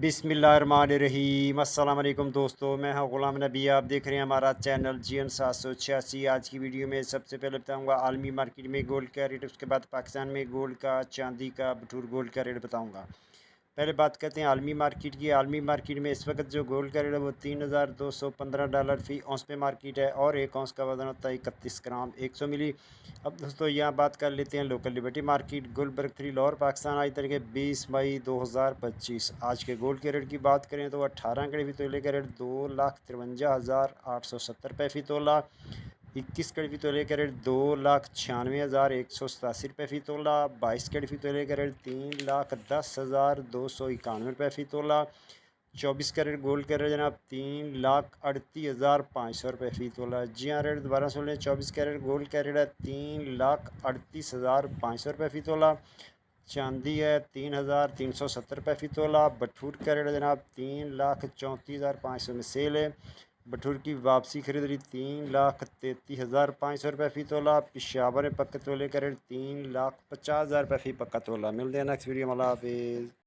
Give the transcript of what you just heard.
बिस्मिल्लाहिर्रहमानिर्रहीम। अस्सलाम वालेकुम दोस्तों, मैं हूं ग़ुलाम नबी। आप देख रहे हैं हमारा चैनल GN 786। आज की वीडियो में सबसे पहले बताऊंगा आलमी मार्केट में गोल्ड का रेट, उसके बाद पाकिस्तान में गोल्ड का, चांदी का, बटूर गोल्ड का रेट बताऊंगा। पहले बात करते हैं आलमी मार्केट की। आलमी मार्केट में इस वक्त जो गोल्ड का रेट है वो $3,215 फ़ी औंस पे मार्केट है और एक औंस का वजन होता है 31 ग्राम 100 मिली। अब दोस्तों यहाँ बात कर लेते हैं local liberty market Gulberg 3 Lahore Pakistan. आज तारीख 20 मई 2025। आज के गोल्ड के रेट की बात करें तो 18 कड़ी फी तोले का रेट 2,53,870 रुपये फ़ी तोला। 21 कड़ी फी तोले का रेट 2,96,187 रुपये फ़ी तोला। 22 कड़ी फी तोले का रेट 3,10,291 रुपये फ़ी तोला। 24 कैरेट गोल्ड का रेट जनाब 3,38,500 रुपये फ़ी तोला। जी हाँ, रेट दोबारा सुन लें। 24 कैरेट गोल्ड का रेट है 3,38,500 रुपये फ़ी तोला। चांदी है 3,370 रुपये फ़ी तोला। बटूर का रेट है जनाब 3,34,500 में सेल है। बटूर की वापसी खरीदारी 3,33,500 रुपये फ़ी तोला। पिशावर पक्के तोले का रेट 3,50,000 रुपये फ़ी पक्का तोला। मिलते हैं नेक्स्ट वीडियो में। अल्लाह हाफिज़।